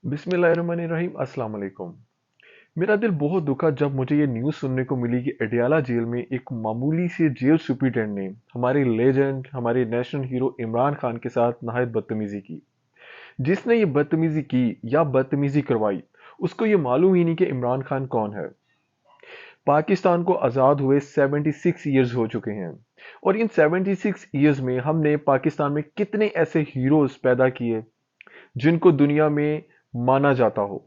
बिस्मिल्लाहिर्रहमानिर्रहीम। अस्सलाम वालेकुम। मेरा दिल बहुत दुखा जब मुझे ये न्यूज़ सुनने को मिली कि अडयाला जेल में एक मामूली से जेल सुपरिटेंडेंट ने हमारे लेजेंड, हमारे नेशनल हीरो इमरान खान के साथ नहायत बदतमीजी की। जिसने ये बदतमीजी की या बदतमीजी करवाई, उसको ये मालूम ही नहीं कि इमरान खान कौन है। पाकिस्तान को आज़ाद हुए 76 ईयर्स हो चुके हैं, और इन 76 ईयर्स में हमने पाकिस्तान में कितने ऐसे हीरोज पैदा किए जिनको दुनिया में माना जाता हो।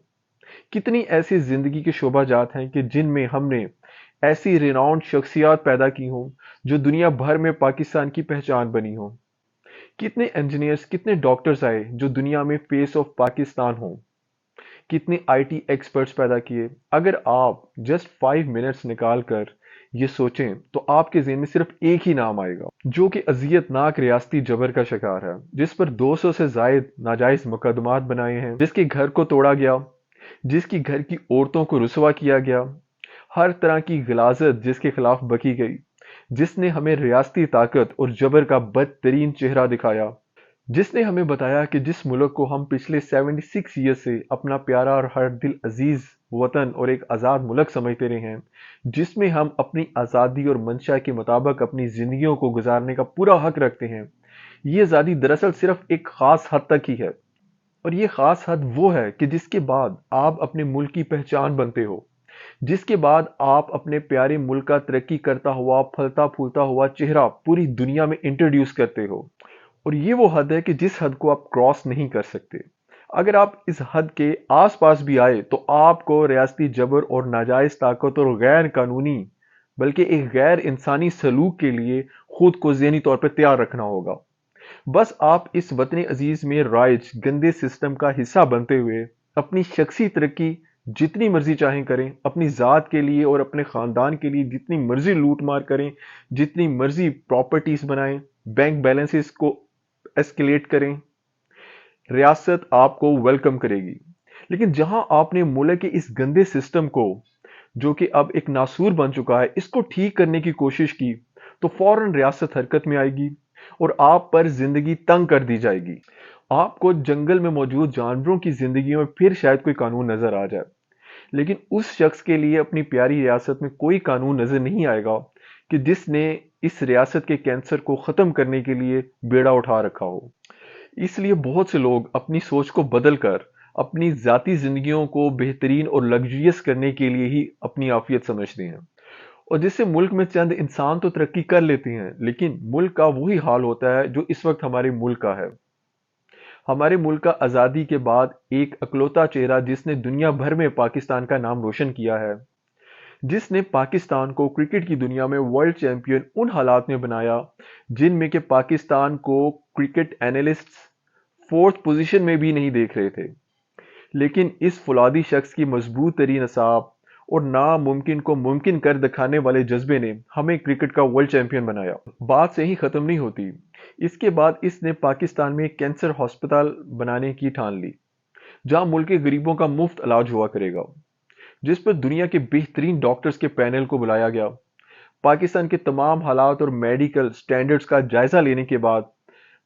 कितनी ऐसी जिंदगी के शोबाजात हैं कि जिनमें हमने ऐसी रिनाउंड शख्सियत पैदा की हों जो दुनिया भर में पाकिस्तान की पहचान बनी हो। कितने इंजीनियर्स, कितने डॉक्टर्स आए जो दुनिया में फेस ऑफ पाकिस्तान हो। कितने आईटी एक्सपर्ट्स पैदा किए। अगर आप जस्ट 5 मिनट्स निकाल कर ये सोचें तो आपके ज़हन में सिर्फ एक ही नाम आएगा जो कि अजियतनाक रियासती जबर का शिकार है, जिस पर 200 से जायद नाजायज मुकदमात बनाए हैं, जिसके घर को तोड़ा गया, जिसकी घर की औरतों को रुसवा किया गया, हर तरह की गिलाजत जिसके खिलाफ बकी गई, जिसने हमें रियासती ताकत और जबर का बदतरीन चेहरा दिखाया, जिसने हमें बताया कि जिस मुल्क को हम पिछले 76 ईयर से अपना प्यारा और हर दिल अजीज वतन और एक आज़ाद मुल्क समझते रहे हैं, जिसमें हम अपनी आज़ादी और मंशा के मुताबिक अपनी ज़िंदगियों को गुजारने का पूरा हक रखते हैं, ये आज़ादी दरअसल सिर्फ एक ख़ास हद तक ही है। और ये ख़ास हद वो है कि जिसके बाद आप अपने मुल्क की पहचान बनते हो, जिसके बाद आप अपने प्यारे मुल्क का तरक्की करता हुआ, फलता फूलता हुआ चेहरा पूरी दुनिया में इंट्रोड्यूस करते हो। और ये वो हद है कि जिस हद को आप क्रॉस नहीं कर सकते। अगर आप इस हद के आसपास भी आए तो आपको रियासती जबर और नाजायज ताकत और गैर कानूनी बल्कि एक गैर इंसानी सलूक के लिए खुद को ज़हनी तौर पर तैयार रखना होगा। बस आप इस वतन अजीज में राइज गंदे सिस्टम का हिस्सा बनते हुए अपनी शख्सी तरक्की जितनी मर्जी चाहें करें, अपनी ज़ात के लिए और अपने ख़ानदान के लिए जितनी मर्जी लूट मार करें, जितनी मर्जी प्रॉपर्टीज़ बनाएं, बैंक बैलेंसेस को एस्केलेट करें, रियासत आपको वेलकम करेगी। लेकिन जहां आपने मुल्क के इस गंदे सिस्टम को, जो कि अब एक नासूर बन चुका है, इसको ठीक करने की कोशिश की तो फौरन रियासत हरकत में आएगी और आप पर जिंदगी तंग कर दी जाएगी। आपको जंगल में मौजूद जानवरों की जिंदगी में फिर शायद कोई कानून नजर आ जाए, लेकिन उस शख्स के लिए अपनी प्यारी रियासत में कोई कानून नजर नहीं आएगा कि जिसने इस रियासत के कैंसर को खत्म करने के लिए बेड़ा उठा रखा हो। इसलिए बहुत से लोग अपनी सोच को बदल कर अपनी जाती जिंदगियों को बेहतरीन और लग्जरियस करने के लिए ही अपनी आफियत समझते हैं, और जिससे मुल्क में चंद इंसान तो तरक्की कर लेते हैं, लेकिन मुल्क का वही हाल होता है जो इस वक्त हमारे मुल्क का है। हमारे मुल्क का आज़ादी के बाद एक अकलौता चेहरा जिसने दुनिया भर में पाकिस्तान का नाम रोशन किया है, जिसने पाकिस्तान को क्रिकेट की दुनिया में वर्ल्ड चैंपियन उन हालात में बनाया जिनमें कि पाकिस्तान को क्रिकेट एनालिस्ट्स फोर्थ पोजीशन में भी नहीं देख रहे थे। लेकिन इस फौलादी शख्स की मजबूत तरीन असाब और नामुमकिन को मुमकिन कर दिखाने वाले जज्बे ने हमें क्रिकेट का वर्ल्ड चैंपियन बनाया। बात से ही खत्म नहीं होती। इसके बाद इसने पाकिस्तान में एक कैंसर हॉस्पिटल बनाने की ठान ली, जहां मुल्क के गरीबों का मुफ्त इलाज हुआ करेगा, जिस पर दुनिया के बेहतरीन डॉक्टर्स के पैनल को बुलाया गया। पाकिस्तान के तमाम हालात और मेडिकल स्टैंडर्ड्स का जायजा लेने के बाद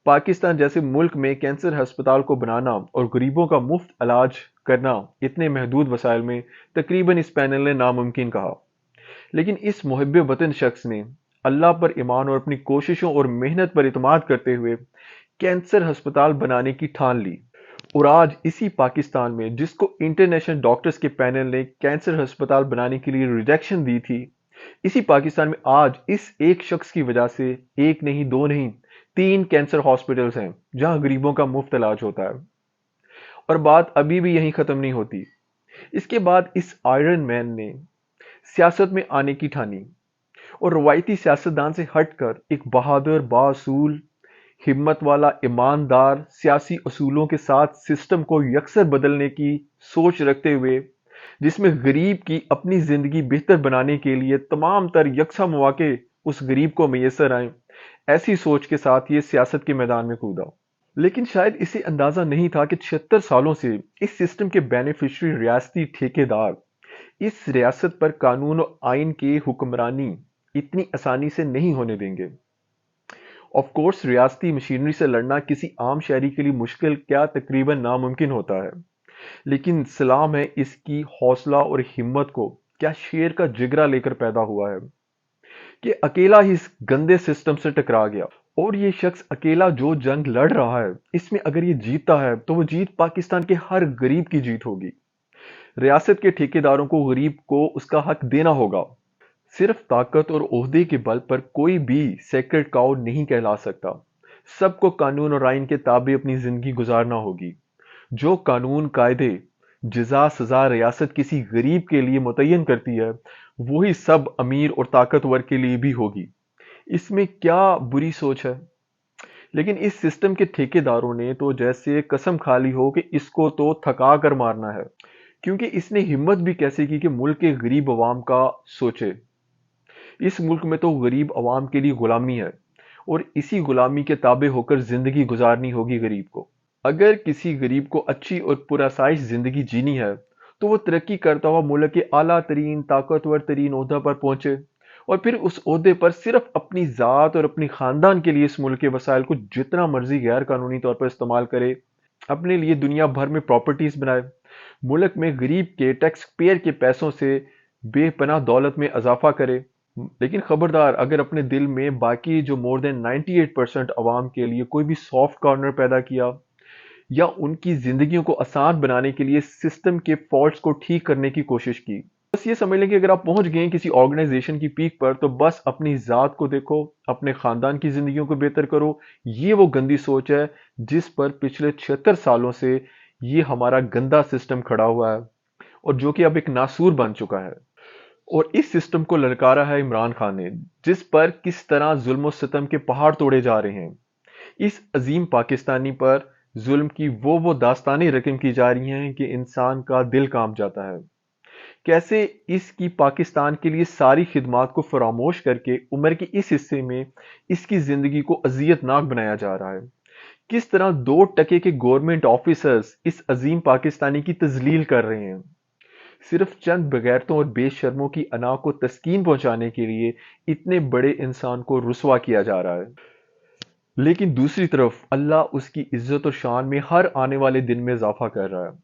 पाकिस्तान जैसे मुल्क में कैंसर अस्पताल को बनाना और गरीबों का मुफ्त इलाज करना इतने महदूद वसाइल में तकरीबन इस पैनल ने नामुमकिन कहा। लेकिन इस मुहिब वतन शख्स ने अल्लाह पर ईमान और अपनी कोशिशों और मेहनत पर इतमाद करते हुए कैंसर अस्पताल बनाने की ठान ली। और आज इसी पाकिस्तान में, जिसको इंटरनेशनल डॉक्टर्स के पैनल ने कैंसर अस्पताल बनाने के लिए रिजेक्शन दी थी, इसी पाकिस्तान में आज इस एक शख्स की वजह से एक नहीं, दो नहीं, 3 कैंसर हॉस्पिटल्स हैं जहां गरीबों का मुफ्त इलाज होता है। और बात अभी भी यहीं खत्म नहीं होती। इसके बाद इस आयरन मैन ने सियासत में आने की ठानी और रवायती सियासतदान से हटकर एक बहादुर, बासूल, हिम्मत वाला, ईमानदार सियासी असूलों के साथ सिस्टम को यकसर बदलने की सोच रखते हुए, जिसमें गरीब की अपनी जिंदगी बेहतर बनाने के लिए तमाम तर यकसा मौके उस गरीब को मैसर आए, ऐसी सोच के साथ ये सियासत के मैदान में कूदा। लेकिन शायद इसे अंदाजा नहीं था कि 76 सालों से इस सिस्टम के बेनिफिशरी रियासती ठेकेदार इस रियासत पर कानून और आइन की हुक्मरानी इतनी आसानी से नहीं होने देंगे। ऑफ कोर्स रियासती मशीनरी से लड़ना किसी आम शहरी के लिए मुश्किल क्या, तकरीबन नामुमकिन होता है। لیکن سلام ہے اس کی حوصلہ اور ہمت کو، کیا شیر کا جگرا لے کر پیدا ہوا ہے کہ اکیلا ہی اس گندے سسٹم سے ٹکرا گیا۔ اور یہ شخص اکیلا جو جنگ لڑ رہا ہے، اس میں اگر یہ جیتتا ہے تو وہ جیت پاکستان کے ہر غریب کی جیت ہوگی۔ ریاست کے ٹھیکیداروں کو غریب کو اس کا حق دینا ہوگا۔ صرف طاقت اور عہدے کے بل پر کوئی بھی سیکرڈ کاؤ نہیں کہلا سکتا۔ سب کو قانون اور آئین کے تابع اپنی زندگی گزارنا ہوگی۔ جو قانون، قاعدے، جزا، سزا ریاست کسی غریب کے لیے متعین کرتی ہے، وہی سب امیر اور طاقتور کے لیے بھی ہوگی۔ اس میں کیا بری سوچ ہے؟ لیکن اس سسٹم کے ٹھیکیداروں نے تو جیسے قسم کھا لی ہو کہ اس کو تو تھکا کر مارنا ہے، کیونکہ اس نے ہمت بھی کیسے کی کہ ملک کے غریب عوام کا سوچے۔ اس ملک میں تو غریب عوام کے لیے غلامی ہے، اور اسی غلامی کے تابع ہو کر زندگی گزارنی ہوگی غریب کو۔ اگر کسی غریب کو اچھی اور پرآسائش زندگی جینی ہے تو وہ ترقی کرتا ہوا ملک کے اعلیٰ ترین، طاقتور ترین عہدہ پر پہنچے، اور پھر اس عہدے پر صرف اپنی ذات اور اپنی خاندان کے لیے اس ملک کے وسائل کو جتنا مرضی غیر قانونی طور پر استعمال کرے، اپنے لیے دنیا بھر میں پراپرٹیز بنائے، ملک میں غریب کے ٹیکس پیئر کے پیسوں سے بے پناہ دولت میں اضافہ کرے۔ لیکن خبردار، اگر اپنے دل میں باقی جو مور دین 98% عوام کے لیے کوئی بھی سافٹ کارنر پیدا کیا، یا ان کی زندگیوں کو آسان بنانے کے لیے سسٹم کے فالٹس کو ٹھیک کرنے کی کوشش کی، بس یہ سمجھ لیں کہ اگر آپ پہنچ گئے کسی آرگنائزیشن کی پیک پر تو بس اپنی ذات کو دیکھو، اپنے خاندان کی زندگیوں کو بہتر کرو۔ یہ وہ گندی سوچ ہے جس پر پچھلے 76 سالوں سے یہ ہمارا گندا سسٹم کھڑا ہوا ہے، اور جو کہ اب ایک ناسور بن چکا ہے۔ اور اس سسٹم کو للکارا ہے عمران خان نے، جس پر کس طرح ظلم و ستم کے پہاڑ توڑے جا رہے ہیں۔ اس عظیم پاکستانی پر ظلم کی وہ داستانیں رقم کی جا رہی ہیں کہ انسان کا دل کانپ جاتا ہے۔ کیسے اس کی پاکستان کے لیے ساری خدمات کو فراموش کر کے عمر کے اس حصے میں اس کی زندگی کو اذیت ناک بنایا جا رہا ہے۔ کس طرح 2% کے گورنمنٹ آفیسرز اس عظیم پاکستانی کی تذلیل کر رہے ہیں، صرف چند بغیرتوں اور بے شرموں کی انا کو تسکین پہنچانے کے لیے اتنے بڑے انسان کو رسوا کیا جا رہا ہے۔ لیکن دوسری طرف اللہ اس کی عزت اور شان میں ہر آنے والے دن میں اضافہ کر رہا ہے۔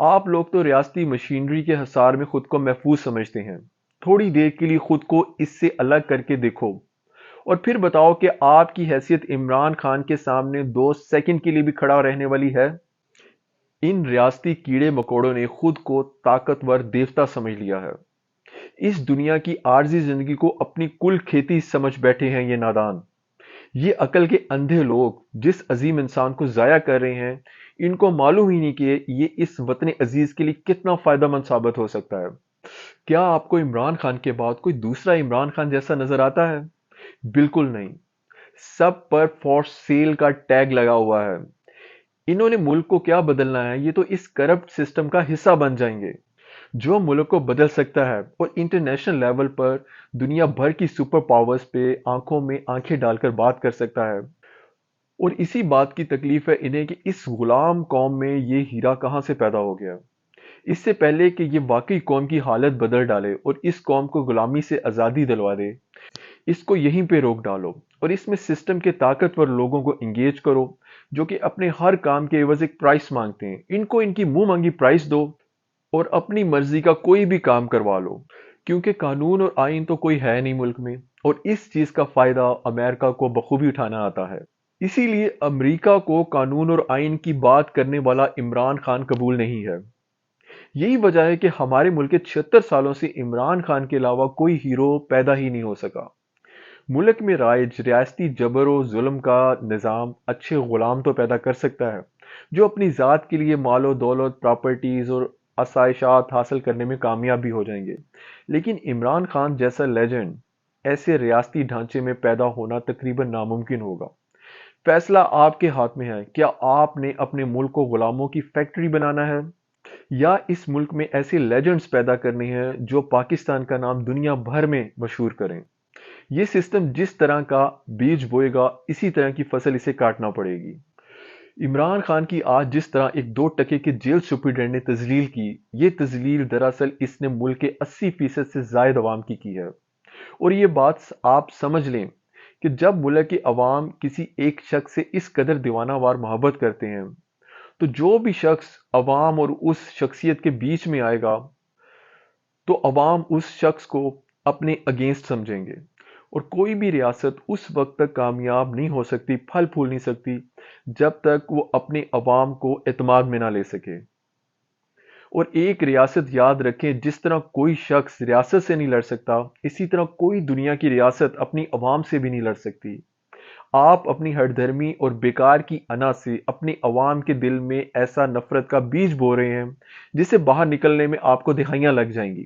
آپ لوگ تو ریاستی مشینری کے حصار میں خود کو محفوظ سمجھتے ہیں۔ تھوڑی دیر کے لیے خود کو اس سے الگ کر کے دیکھو، اور پھر بتاؤ کہ آپ کی حیثیت عمران خان کے سامنے 2 سیکنڈ کے لیے بھی کھڑا رہنے والی ہے؟ ان ریاستی کیڑے مکوڑوں نے خود کو طاقتور دیوتا سمجھ لیا ہے۔ اس دنیا کی عارضی زندگی کو اپنی کل کھیتی سمجھ بیٹھے ہیں یہ نادان۔ یہ عقل کے اندھے لوگ جس عظیم انسان کو ضائع کر رہے ہیں، ان کو معلوم ہی نہیں کہ یہ اس وطن عزیز کے لیے کتنا فائدہ مند ثابت ہو سکتا ہے۔ کیا آپ کو عمران خان کے بعد کوئی دوسرا عمران خان جیسا نظر آتا ہے؟ بالکل نہیں۔ سب پر فار سیل کا ٹیگ لگا ہوا ہے۔ انہوں نے ملک کو کیا بدلنا ہے؟ یہ تو اس کرپٹ سسٹم کا حصہ بن جائیں گے۔ جو ملک کو بدل سکتا ہے اور انٹرنیشنل لیول پر دنیا بھر کی سپر پاورز پہ آنکھوں میں آنکھیں ڈال کر بات کر سکتا ہے، اور اسی بات کی تکلیف ہے انہیں کہ اس غلام قوم میں یہ ہیرا کہاں سے پیدا ہو گیا۔ اس سے پہلے کہ یہ واقعی قوم کی حالت بدل ڈالے اور اس قوم کو غلامی سے آزادی دلوا دے، اس کو یہیں پہ روک ڈالو، اور اس میں سسٹم کے طاقتور لوگوں کو انگیج کرو جو کہ اپنے ہر کام کے عوض ایک پرائس مانگتے ہیں۔ ان کو ان کی منہ مانگی پرائس دو اور اپنی مرضی کا کوئی بھی کام کروا لو، کیونکہ قانون اور آئین تو کوئی ہے نہیں ملک میں، اور اس چیز کا فائدہ امریکہ کو بخوبی اٹھانا آتا ہے۔ اسی لیے امریکہ کو قانون اور آئین کی بات کرنے والا عمران خان قبول نہیں ہے۔ یہی وجہ ہے کہ ہمارے ملک کے 76 سالوں سے عمران خان کے علاوہ کوئی ہیرو پیدا ہی نہیں ہو سکا۔ ملک میں رائج ریاستی جبر و ظلم کا نظام اچھے غلام تو پیدا کر سکتا ہے جو اپنی ذات کے لیے مال و دولت، پراپرٹیز اور آسائشات حاصل کرنے میں کامیاب بھی ہو جائیں گے، لیکن عمران خان جیسا لیجنڈ ایسے ریاستی ڈھانچے میں پیدا ہونا تقریباً ناممکن ہوگا۔ فیصلہ آپ کے ہاتھ میں ہے، کیا آپ نے اپنے ملک کو غلاموں کی فیکٹری بنانا ہے، یا اس ملک میں ایسے لیجنڈز پیدا کرنے ہیں جو پاکستان کا نام دنیا بھر میں مشہور کریں۔ یہ سسٹم جس طرح کا بیج بوئے گا اسی طرح کی فصل اسے کاٹنا پڑے گی۔ عمران خان کی آج جس طرح ایک 2% کے جیل سپرڈنٹ نے تذلیل کی، یہ تذلیل دراصل اس نے ملک کے 80% سے زائد عوام کی ہے۔ اور یہ بات آپ سمجھ لیں کہ جب ملک کے عوام کسی ایک شخص سے اس قدر دیوانہ وار محبت کرتے ہیں تو जो भी शख्स अवाम और उस शख्सियत के बीच में आएगा तो अवाम उस शख्स को अपने अगेंस्ट समझेंगे। और कोई भी रियासत उस वक्त तक कामयाब नहीं हो सकती, फल फूल नहीं सकती, जब तक वो अपने अवाम को एतमाद में ना ले सके। और एक रियासत याद रखें, जिस तरह कोई शख्स रियासत से नहीं लड़ सकता, इसी तरह कोई दुनिया की रियासत अपनी अवाम से भी नहीं लड़ सकती। आप अपनी हठधर्मी और बेकार की अना से अपने अवाम के दिल में ऐसा नफरत का बीज बो रहे हैं जिसे बाहर निकलने में आपको दिहाइयां लग जाएंगी।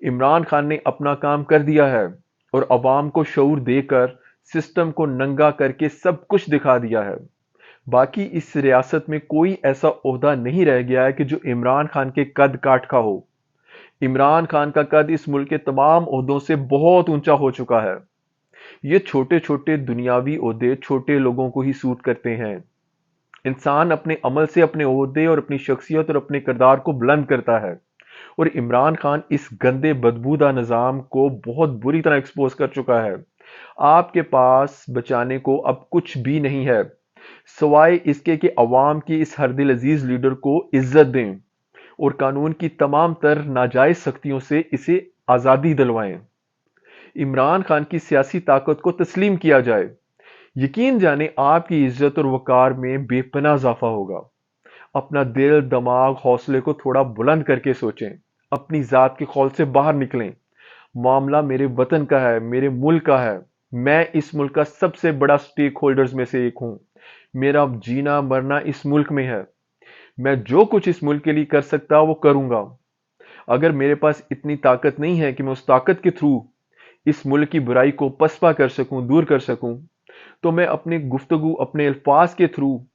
इमरान खान ने अपना काम कर दिया है और अवाम को शऊर देकर सिस्टम को नंगा करके सब कुछ दिखा दिया है। बाकी इस रियासत में कोई ऐसा ओहदा नहीं रह गया है कि जो इमरान खान के कद काट का हो। इमरान खान का कद इस मुल्क के तमाम ओहदों से बहुत ऊंचा हो चुका है। ये छोटे छोटे दुनियावी ओहदे छोटे लोगों को ही सूट करते हैं। इंसान अपने अमल से अपने ओहदे और अपनी शख्सियत और अपने किरदार को बुलंद करता है। और इमरान खान इस गंदे बदबूदार निज़ाम को बहुत बुरी तरह एक्सपोज कर चुका है। आपके पास बचाने को अब कुछ भी नहीं है सवाए इसके कि अवाम की इस हर दिल अजीज लीडर को इज्जत दें और कानून की तमाम तर नाजायज सख्तियों से इसे आज़ादी दिलवाएं। इमरान खान की सियासी ताकत को तस्लीम किया जाए। यकीन जाने आपकी इज्जत और वकार में बेपनाह इजाफा होगा। अपना दिल, दिमाग, हौसले को थोड़ा बुलंद करके सोचें। अपनी जात के खौल से बाहर निकलें। मामला मेरे वतन का है, मेरे मुल्क का है। मैं इस मुल्क का सबसे बड़ा स्टेक होल्डर्स में से एक हूं। मेरा जीना मरना इस मुल्क में है। मैं जो कुछ इस मुल्क के लिए कर सकता वो करूंगा। अगर मेरे पास इतनी ताकत नहीं है कि मैं उस ताकत के थ्रू इस मुल्क की बुराई को पसपा कर सकूं, दूर कर सकूं, तो मैं अपनी गुफ्तगू, अपने अल्फाज के थ्रू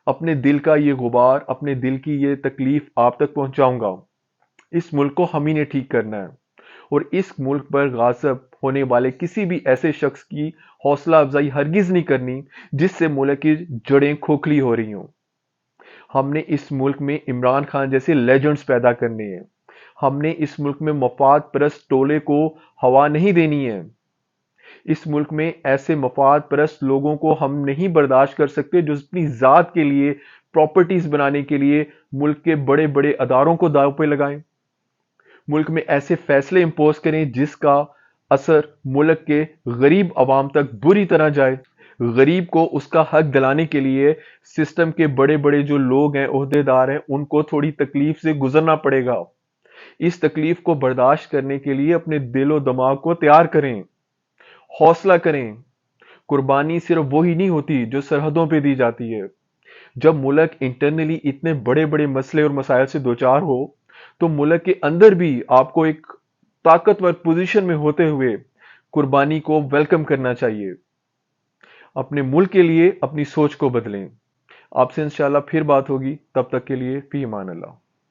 अपने दिल का ये गुबार, अपने दिल की ये तकलीफ आप तक पहुंचाऊंगा। इस मुल्क को हम ही ने ठीक करना है और इस मुल्क पर गाज़ब होने वाले किसी भी ऐसे शख्स की हौसला अफजाई हरगिज नहीं करनी जिससे मुल्क की जड़ें खोखली हो रही हों। हमने इस मुल्क में इमरान खान जैसे लेजेंड्स पैदा करने हैं। हमने इस मुल्क में मफाद परस्त टोले को हवा नहीं देनी है। इस मुल्क में ऐसे मफाद परस्त लोगों को हम नहीं बर्दाश्त कर सकते जो अपनी जात के लिए, प्रॉपर्टीज बनाने के लिए मुल्क के बड़े बड़े अदारों को दांव पे लगाएं। मुल्क में ऐसे फैसले इंपोज करें जिसका असर मुल्क के गरीब अवाम तक बुरी तरह जाए। गरीब को उसका हक दिलाने के लिए सिस्टम के बड़े बड़े जो लोग हैं, ओहदेदार हैं, उनको थोड़ी तकलीफ से गुजरना पड़ेगा। इस तकलीफ को बर्दाश्त करने के लिए अपने दिलो दिमाग को तैयार करें, हौसला करें। कुर्बानी सिर्फ वही नहीं होती जो सरहदों पे दी जाती है। जब मुल्क इंटरनली इतने बड़े बड़े मसले और मसाइल से दो चार हो तो मुल्क के अंदर भी आपको एक ताकतवर पोजीशन में होते हुए कुर्बानी को वेलकम करना चाहिए। अपने मुल्क के लिए अपनी सोच को बदलें। आपसे इंशाल्लाह फिर बात होगी, तब तक के लिए फी अमान अल्लाह।